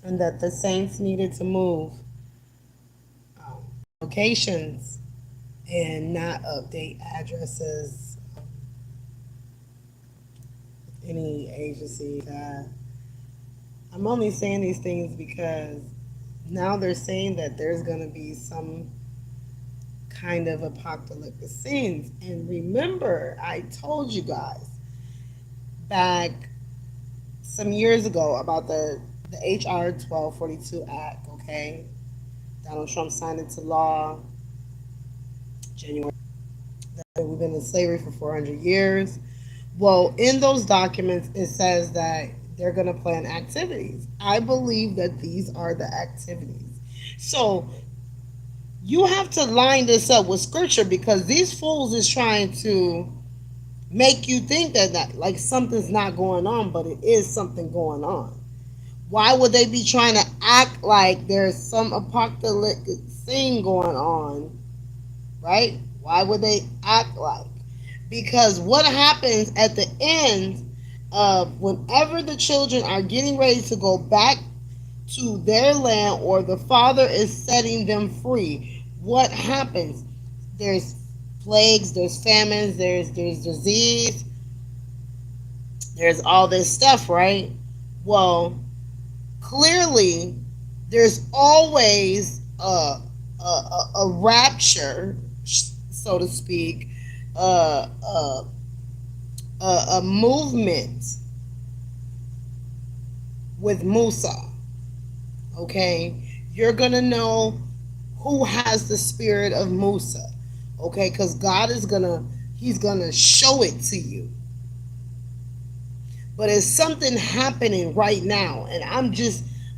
and that the saints needed to move locations and not update addresses, any agency. I'm only saying these things because now they're saying that there's going to be some kind of apocalyptic scenes. And remember, I told you guys back some years ago about the HR 1242 Act, okay? Donald Trump signed into law January. We've been in slavery for 400 years. Well, in those documents, it says that they're going to plan activities. I believe that these are the activities. So you have to line this up with scripture because these fools is trying to make you think that like something's not going on, but it is something going on. Why would they be trying to act like there's some apocalyptic thing going on, right? Why would they act like? Because what happens at the end of whenever the children are getting ready to go back to their land or the father is setting them free, what happens? There's plagues, there's famines, there's disease, there's all this stuff, right? Well, clearly there's always a rapture, so to speak, uh, uh, a movement with Musa. Okay, you're gonna know who has the spirit of Musa. Okay, because God is He's gonna show it to you. But it's something happening right now, and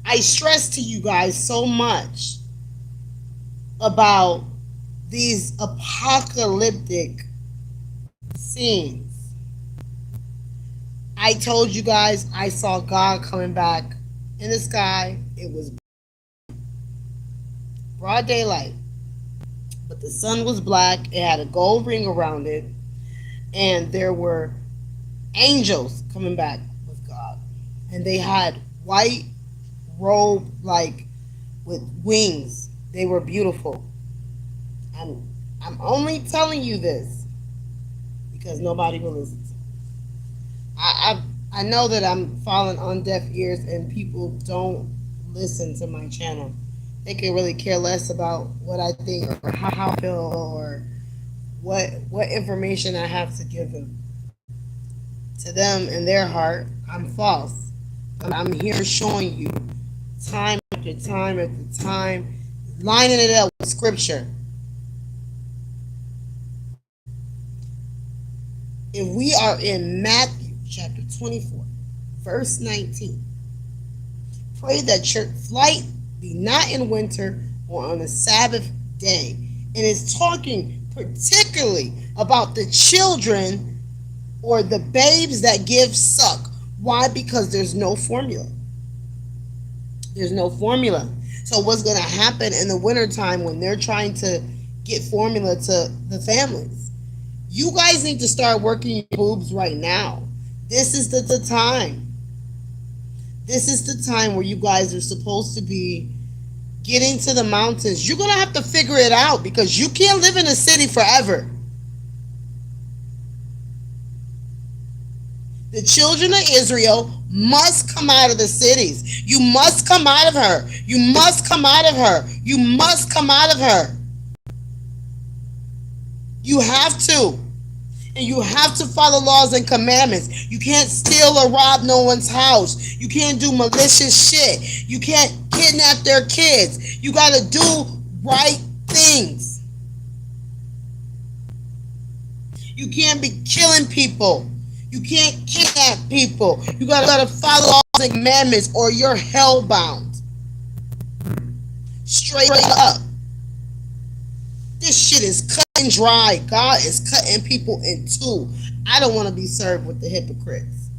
I stress to you guys so much about these apocalyptic scenes. I told you guys I saw God coming back in the sky. It was broad daylight, but the sun was black. It had a gold ring around it, and there were angels coming back with God, and they had white robe like with wings. They were beautiful. I'm I'm only telling you this because nobody will listen to me. I know that I'm falling on deaf ears and people don't listen to my channel. They can really care less about what I think or how I feel or what information I have to give them. To them in their heart, I'm false. I'm here showing you time after time after time, lining it up with scripture. If we are in Matthew chapter 24, verse 19, pray that your flight be not in winter or on a Sabbath day. And it's talking particularly about the children or the babes that give suck. Why? Because there's no formula. There's no formula. So what's going to happen in the wintertime when they're trying to get formula to the families? You guys need to start working your boobs right now. This is the time. This is the time where you guys are supposed to be getting to the mountains. You're going to have to figure it out because you can't live in a city forever. The children of Israel must come out of the cities. You must come out of her. You must come out of her. You must come out of her. You have to. And you have to follow laws and commandments. You can't steal or rob no one's house. You can't do malicious shit. You can't kidnap their kids. You got to do right things. You can't be killing people. You can't kidnap people. You gotta follow laws and commandments or you're hellbound. Straight up. This shit is cut and dry. God is cutting people in two. I don't want to be served with the hypocrites.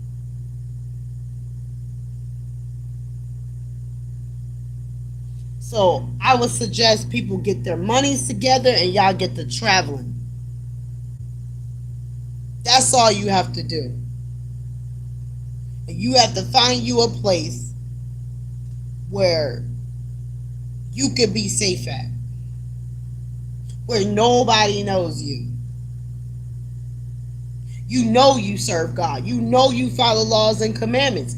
So I would suggest people get their monies together and y'all get to traveling. That's all you have to do. And you have to find you a place where you could be safe at, where nobody knows you. You know you serve God. You know you follow laws and commandments.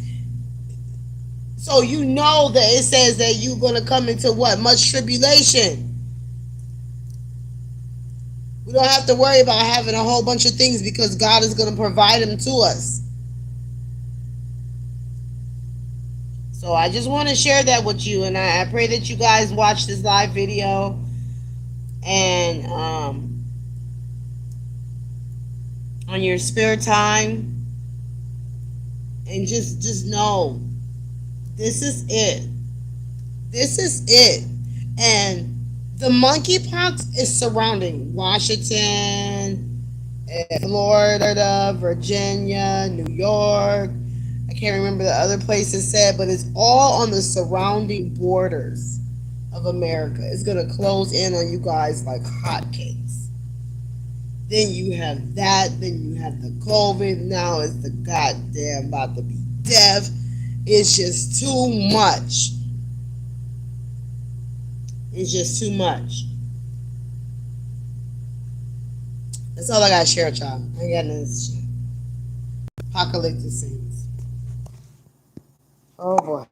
So you know that it says that you're going to come into what? Much tribulation. We don't have to worry about having a whole bunch of things because God is going to provide them to us. So I just want to share that with you, and I pray that you guys watch this live video and on your spare time, and just know this is it. This is it. And the monkeypox is surrounding Washington, Florida, Virginia, New York. I can't remember the other places said, but it's all on the surrounding borders of America. It's going to close in on you guys like hotcakes. Then you have that. Then you have the COVID. Now it's the goddamn about to be death. It's just too much. It's just too much. That's all I got to share with y'all. I ain't got nothing to share. Apocalyptic scenes. Oh boy.